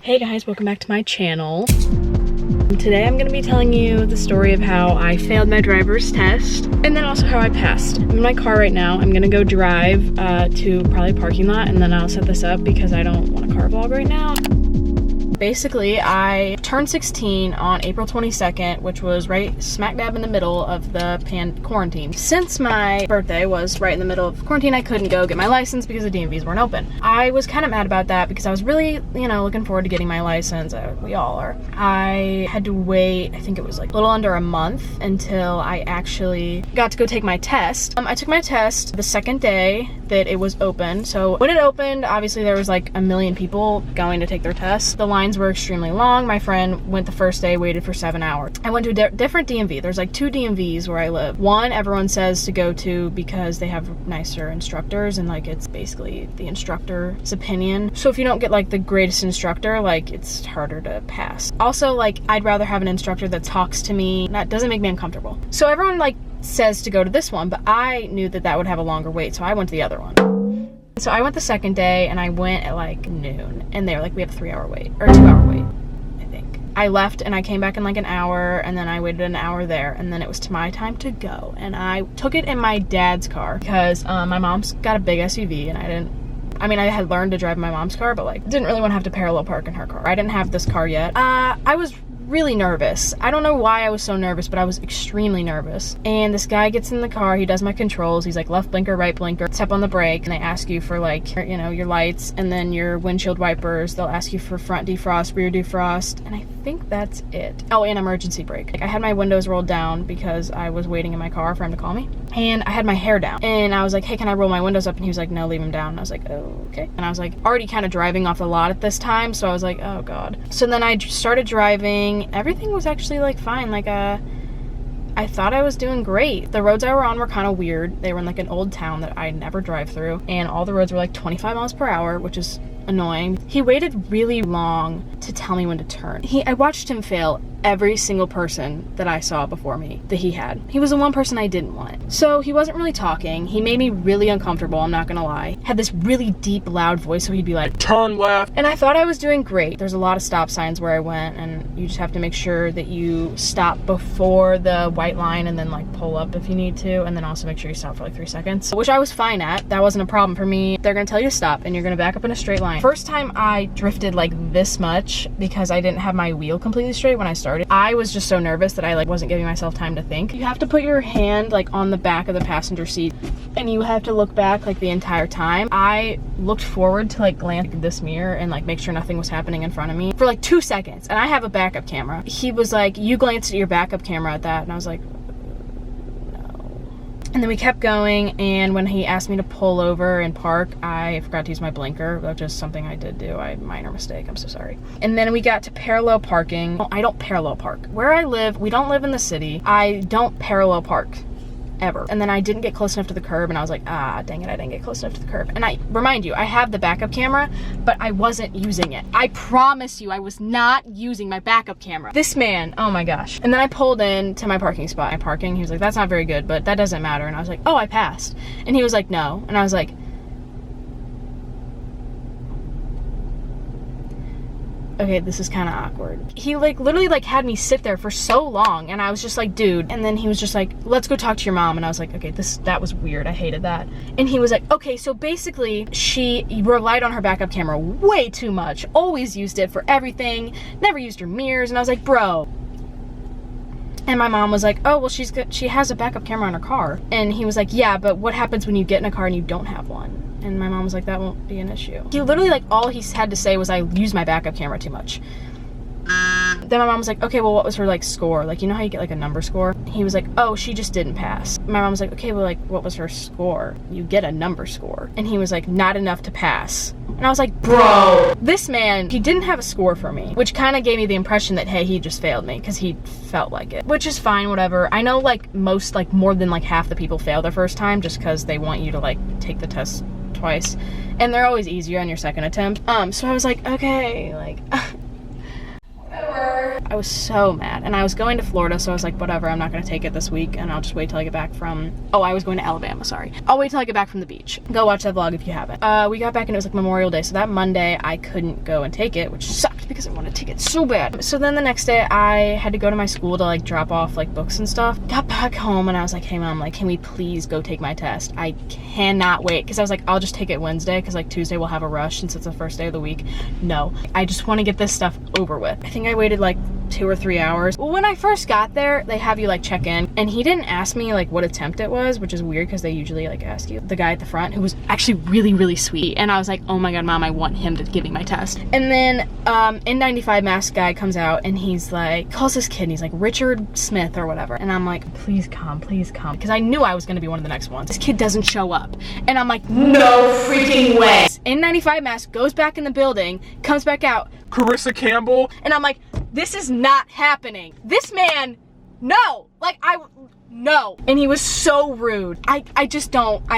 Hey guys, welcome back to my channel. Today I'm going to be telling you the story of how I failed my driver's test and then also how I passed. I'm in my car right now. I'm going to go drive to probably a parking lot and then I'll set this up because I don't want a car vlog right now. Basically, I turned 16 on April 22nd, which was right smack dab in the middle of the quarantine. Since my birthday was right in the middle of quarantine, I couldn't go get my license because the DMVs weren't open. I was kind of mad about that because I was really, looking forward to getting my license. We all are. I had to wait, I think it was like a little under a month until I actually got to go take my test. I took my test the second day that it was open. So when it opened, obviously there was like a million people going to take their tests. The lines were extremely long. My friend went the first day, waited for 7 hours. I went to a different DMV. There's like 2 DMVs where I live. One, everyone says to go to because they have nicer instructors and like it's basically the instructor's opinion. So if you don't get like the greatest instructor, like it's harder to pass. Also, like I'd rather have an instructor that talks to me, that doesn't make me uncomfortable. So everyone like says to go to this one, but I knew that that would have a longer wait, so I went to the other one. So I went the second day and I went at like noon and they were like, we have a 3-hour wait or 2-hour wait, I think. I left and I came back in like an hour and then I waited an hour there and then it was to my time to go. And I took it in my dad's car because my mom's got a big SUV and I had learned to drive my mom's car, but like didn't really want to have to parallel park in her car. I didn't have this car yet. I was really nervous. I don't know why I was so nervous, but I was extremely nervous. And this guy gets in the car, he does my controls, he's like left blinker, right blinker, step on the brake, and they ask you for like, your lights and then your windshield wipers. They'll ask you for front defrost, rear defrost, and I think that's it. Oh, and emergency brake. Like I had my windows rolled down because I was waiting in my car for him to call me. And I had my hair down. And I was like, hey, can I roll my windows up? And he was like, no, leave them down. And I was like, oh, okay. And I was like already kind of driving off the lot at this time, so I was like, oh God. So then I started driving. Everything was actually like fine. Like I thought I was doing great. The roads I were on were kind of weird. They were in like an old town that I never drive through, and all the roads were like 25 miles per hour, which is annoying. He waited really long to tell me when to turn. I watched him fail every single person that I saw before me that he had. He was the one person I didn't want. So he wasn't really talking. He made me really uncomfortable, I'm not gonna lie. Had this really deep, loud voice, so he'd be like, turn left. And I thought I was doing great. There's a lot of stop signs where I went, and you just have to make sure that you stop before the white line and then like pull up if you need to, and then also make sure you stop for like 3 seconds, which I was fine at. That wasn't a problem for me. They're gonna tell you to stop, and you're gonna back up in a straight line. First time I drifted like this much because I didn't have my wheel completely straight when I started. I was just so nervous that I like wasn't giving myself time to think. You have to put your hand like on the back of the passenger seat and you have to look back like the entire time. I looked forward to like glance at this mirror and like make sure nothing was happening in front of me for like 2 seconds, and I have a backup camera. He was like, you glanced at your backup camera at that, and I was like, and then we kept going, and when he asked me to pull over and park, I forgot to use my blinker, which is something I did do. Minor mistake, I'm so sorry. And then we got to parallel parking. Well, I don't parallel park. Where I live, we don't live in the city. I don't parallel park, ever. And then I didn't get close enough to the curb, and I was like, ah, dang it, I didn't get close enough to the curb. And I remind you, I have the backup camera, but I wasn't using it. I promise you, I was not using my backup camera. This man, oh my gosh. And then I pulled in to my parking spot. He was like, that's not very good, but that doesn't matter. And I was like, oh, I passed. And he was like, no. And I was like, okay, this is kind of awkward. He like literally like had me sit there for so long, and I was just like, dude. And then he was just like, let's go talk to your mom. And I was like, okay, that was weird. I hated that. And he was like, okay, so basically she relied on her backup camera way too much, always used it for everything, never used her mirrors. And I was like, bro. And my mom was like, oh, well, she has a backup camera in her car. And he was like, yeah, but what happens when you get in a car and you don't have one? And my mom was like, that won't be an issue. He literally, like, all he had to say was I use my backup camera too much. Then my mom was like, okay, well, what was her, like, score? Like, you know how you get, like, a number score? He was like, oh, she just didn't pass. My mom was like, okay, well, like, what was her score? You get a number score. And he was like, not enough to pass. And I was like, bro, this man, he didn't have a score for me, which kind of gave me the impression that, hey, he just failed me because he felt like it, which is fine, whatever. I know, like, most, like, more than, like, half the people fail their first time just because they want you to, like, take the test twice, and they're always easier on your second attempt. So I was like, okay, like, whatever. I was so mad, and I was going to Florida, so I was like, whatever, I'm not gonna take it this week, and I'll just wait till I get back from, oh, I was going to Alabama, sorry. I'll wait till I get back from the beach. Go watch that vlog if you haven't. We got back and it was like Memorial Day, so that Monday I couldn't go and take it, which sucked because I want to take it so bad. So then the next day I had to go to my school to like drop off like books and stuff. Got back home and I was like, hey mom, like, can we please go take my test? I cannot wait. Because I was like, I'll just take it Wednesday because like Tuesday we'll have a rush since it's the first day of the week. No, I just want to get this stuff over with. I think I waited like 2 or 3 hours. Well, when I first got there, they have you like check in, and he didn't ask me like what attempt it was, which is weird because they usually like ask you. The guy at the front, who was actually really, really sweet, and I was like, oh my god, mom, I want him to give me my test. And then N95 mask guy comes out and he's like, calls this kid and he's like, Richard Smith or whatever, and I'm like, please come, because I knew I was gonna be one of the next ones. This kid doesn't show up, and I'm like, no freaking way. N95 mask goes back in the building, comes back out, Carissa Campbell, and I'm like, this is not happening. This man, no, like no. And he was so rude. I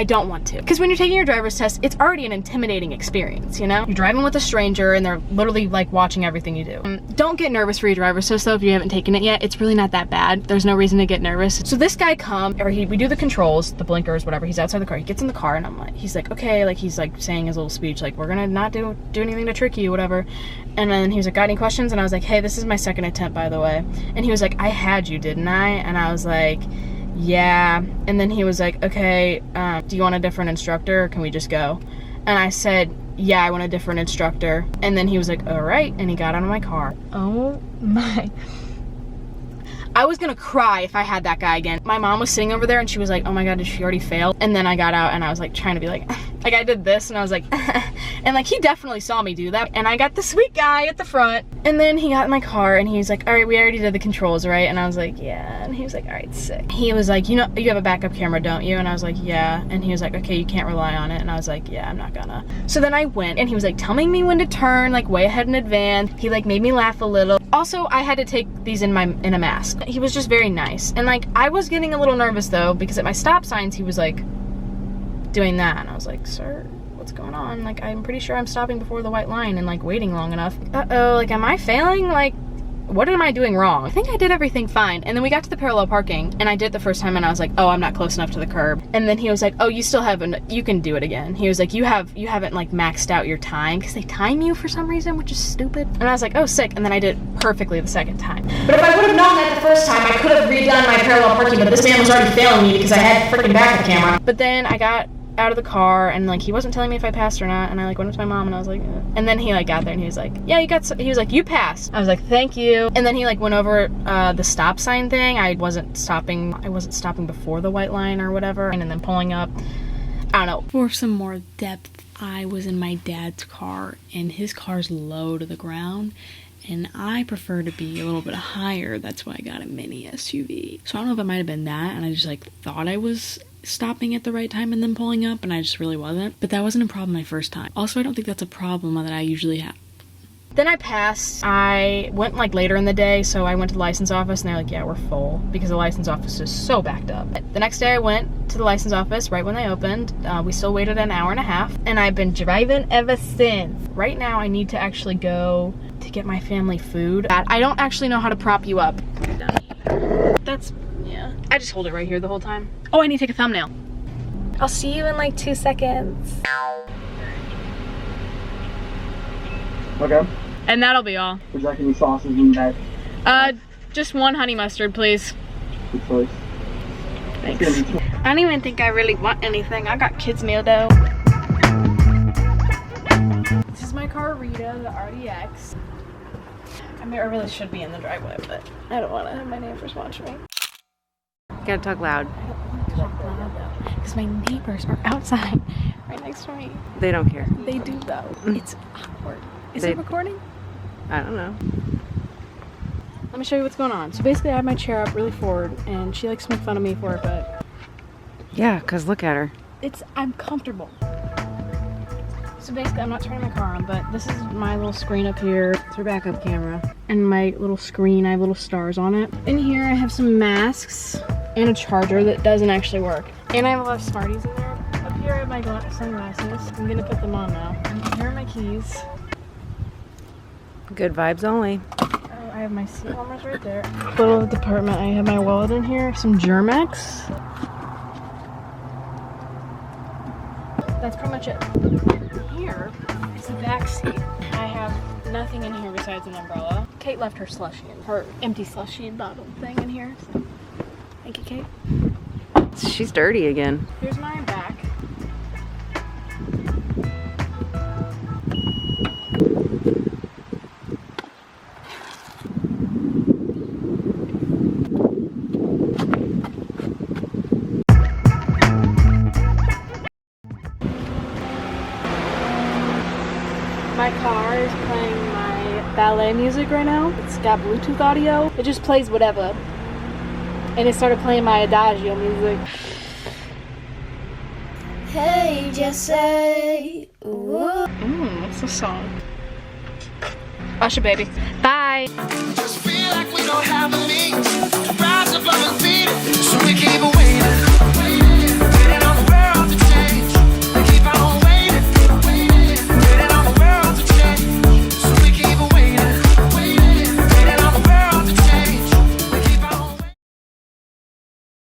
don't want to. Because when you're taking your driver's test, it's already an intimidating experience, you know? You're driving with a stranger and they're literally like watching everything you do. Don't get nervous for your driver's test though if you haven't taken it yet. It's really not that bad. There's no reason to get nervous. So this guy we do the controls, the blinkers, whatever. He's outside the car. He gets in the car and I'm like, he's like, okay, like he's like saying his little speech, like we're gonna not do anything to trick you, whatever. And then he was like, got any questions? And I was like, hey, this is my second attempt, by the way. And he was like, I had you, didn't I? And I was like, yeah. And then he was like, okay, do you want a different instructor or can we just go? And I said, yeah, I want a different instructor. And then he was like, all right. And he got out of my car. Oh my. I was gonna cry if I had that guy again. My mom was sitting over there and she was like, oh my god, did she already fail? And then I got out and I was like trying to be like I did this and I was like and like he definitely saw me do that. And I got the sweet guy at the front. And then he got in my car and he's like, all right, we already did the controls, right? And I was like, yeah. And he was like, all right, sick. He was like, you know, you have a backup camera, don't you? And I was like, yeah. And he was like, okay, you can't rely on it. And I was like, yeah, I'm not gonna. So then I went and he was like telling me when to turn, like way ahead in advance. He like made me laugh a little. Also, I had to take these in a mask. He was just very nice. And like, I was getting a little nervous though, because at my stop signs, he was like doing that. And I was like, sir, what's going on? Like, I'm pretty sure I'm stopping before the white line and like waiting long enough. Uh-oh, like, am I failing? Like, what am I doing wrong? I think I did everything fine. And then we got to the parallel parking and I did it the first time and I was like, oh, I'm not close enough to the curb. And then he was like, oh, you still haven't, you can do it again. He was like, you haven't like maxed out your time, because they time you for some reason, which is stupid. And I was like, oh, sick. And then I did it perfectly the second time. But if I would have known that the first time, I could have redone my parallel parking, but this man was already failing me because I had freaking backup camera. But then I got out of the car and like he wasn't telling me if I passed or not, and I like went up to my mom and I was like, and then he like got there and he was like, yeah, he was like, you passed. I was like, thank you. And then he like went over the stop sign thing. I wasn't stopping before the white line or whatever, and then pulling up, I don't know. For some more depth, I was in my dad's car and his car's low to the ground and I prefer to be a little bit higher. That's why I got a mini SUV. So I don't know if it might have been that and I just like thought I was stopping at the right time and then pulling up, and I just really wasn't. But that wasn't a problem my first time. Also, I don't think that's a problem that I usually have. Then I passed. I went like later in the day, so I went to the license office and they're like, yeah, we're full, because the license office is so backed up. The next day I went to the license office right when they opened. We still waited an hour and a half and I've been driving ever since. Right now I need to actually go to get my family food. I don't actually know how to prop you up. That's, yeah. I just hold it right here the whole time. Oh, I need to take a thumbnail. I'll see you in like 2 seconds. Okay. And that'll be all. Would you like any sauces in that? Just one honey mustard, please. Good choice. Thanks. I don't even think I really want anything. I got kids meal dough. This is my Carissa, the RDX. I mean, I really should be in the driveway, but I don't want to have my neighbors watch me. You gotta talk loud. Because my neighbors are outside right next to me. They don't care. They do though. It's awkward. Is it recording? I don't know. Let me show you what's going on. So basically I have my chair up really forward and she likes to make fun of me for it, but yeah, because look at her. I'm comfortable. So basically I'm not turning my car on, but this is my little screen up here. It's her backup camera. And my little screen, I have little stars on it. In here I have some masks and a charger that doesn't actually work. And I have a lot of Smarties in there. Up here I have my sunglasses. I'm gonna put them on now. And here are my keys. Good vibes only. Oh, I have my seat warmers right there. Little department, I have my wallet in here, some Germex. That's pretty much it. Here is the back seat. I have nothing in here besides an umbrella. Kate left her slushie and her empty slushie bottle thing in here. So thank you, Kate. She's dirty again. Here's my back. My car is playing my ballet music right now. It's got Bluetooth audio. It just plays whatever. And it started playing my Adagio music. Hey, Jesse. What's the song? Usher, baby. Bye. Just feel like we don't have a means to rise above and beat it, so we keep